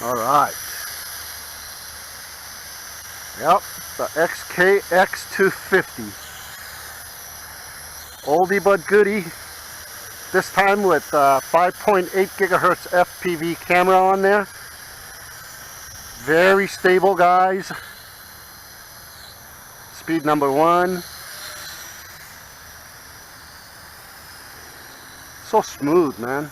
All right. Yep, the x250. Oldie but goodie. This time with 5.8 gigahertz FPV camera on there. Very stable, guys. Speed number 1. So smooth, man.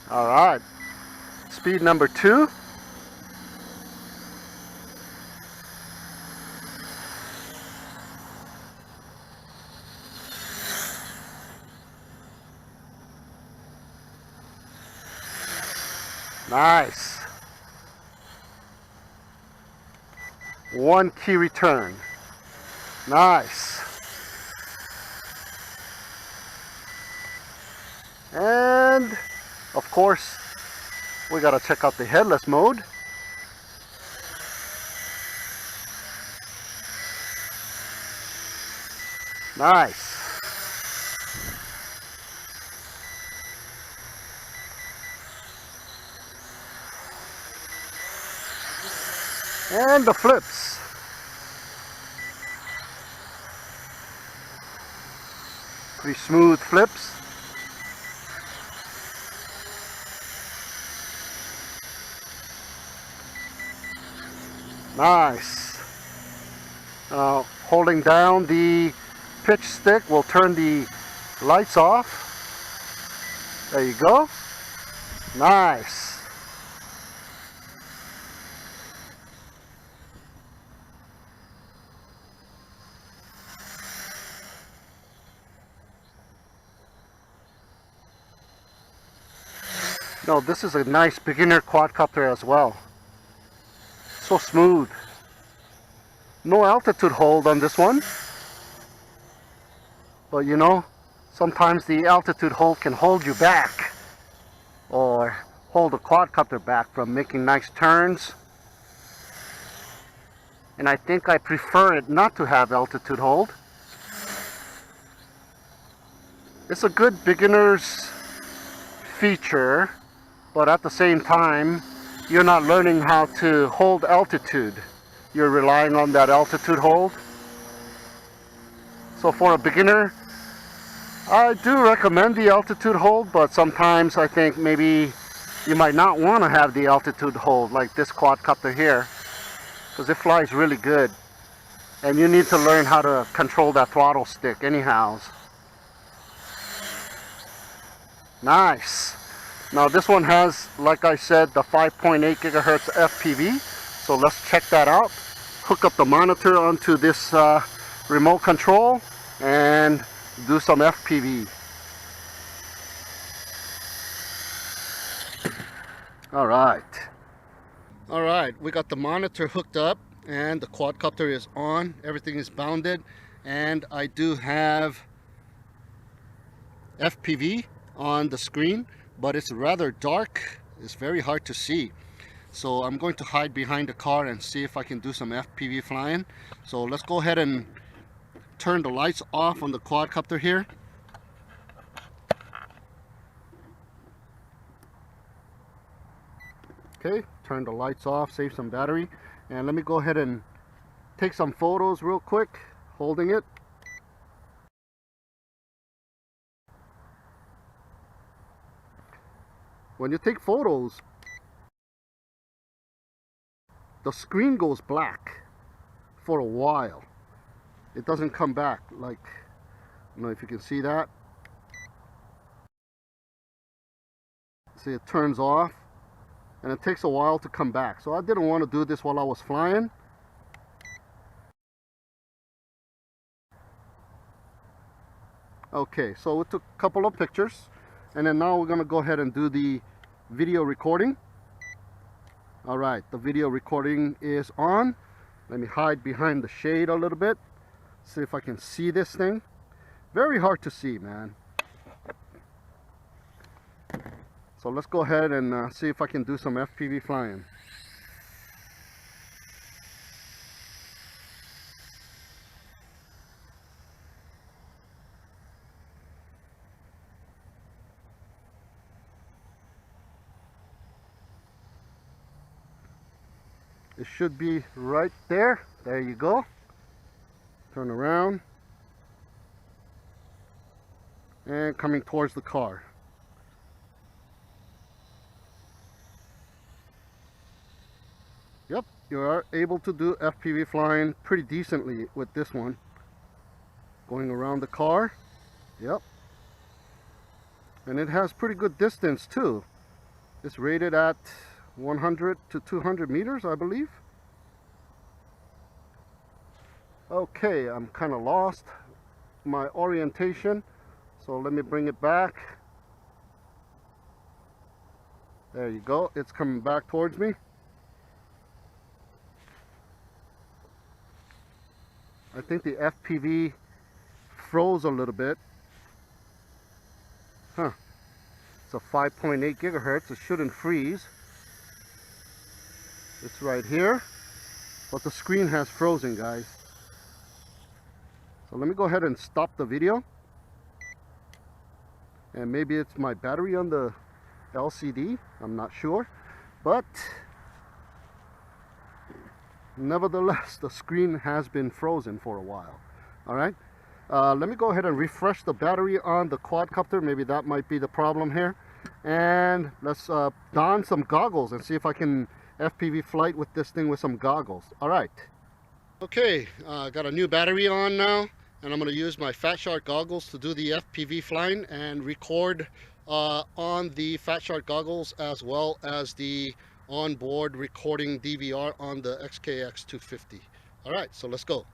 All right, speed number 2. Nice. 1 key return. Nice. And of course, we gotta check out the headless mode. Nice. And the flips. Pretty smooth flips. Nice. Holding down the pitch stick will turn the lights off. There you go. Nice. No, this is a nice beginner quadcopter as well. So smooth. No altitude hold on this one. But you know, sometimes the altitude hold can hold you back, or hold the quadcopter back from making nice turns. And I think I prefer it not to have altitude hold. It's a good beginner's feature, but at the same time, you're not learning how to hold altitude. You're relying on that altitude hold. So for a beginner, I do recommend the altitude hold, but sometimes I think maybe you might not want to have the altitude hold like this quadcopter here, because it flies really good. And you need to learn how to control that throttle stick anyhow. Nice. Now this one has, like I said, the 5.8 gigahertz FPV. So let's check that out. Hook up the monitor onto this remote control and do some FPV. All right, we got the monitor hooked up and the quadcopter is on. Everything is bounded, and I do have FPV on the screen, but it's rather dark. It's very hard to see. So I'm going to hide behind the car and see if I can do some FPV flying. So let's go ahead and turn the lights off on the quadcopter here. Okay, turn the lights off, save some battery, and let me go ahead and take some photos real quick holding it. When you take photos, the screen goes black. for a while. It doesn't come back. Like, I don't know if you can see that. See, it turns off and it takes a while to come back. So I didn't want to do this while I was flying. Okay, so we took a couple of pictures, and then now we're gonna go ahead and do the video recording. All right, the video recording is on. Let me hide behind the shade a little bit. See if I can see this thing. Very hard to see, man. So let's go ahead and see if I can do some FPV flying. It should be right there. There you go. Turn around. And coming towards the car. Yep, you are able to do FPV flying pretty decently with this one. Going around the car. Yep. And it has pretty good distance too. It's rated at 100 to 200 meters, I believe. Okay, I'm kind of lost my orientation, so let me bring it back. There you go, it's coming back towards me. I think the FPV froze a little bit. Huh. It's a 5.8 gigahertz, it shouldn't freeze. It's right here, but the screen has frozen, guys. So let me go ahead and stop the video. And maybe it's my battery on the LCD, I'm not sure. But nevertheless, the screen has been frozen for a while. All right, let me go ahead and refresh the battery on the quadcopter. Maybe that might be the problem here. And let's don some goggles and see if I can FPV flight with this thing with some goggles. All right. Okay, got a new battery on now, and I'm going to use my Fat Shark goggles to do the FPV flying and record on the Fat Shark goggles, as well as the onboard recording DVR on the x250. All right, so let's go.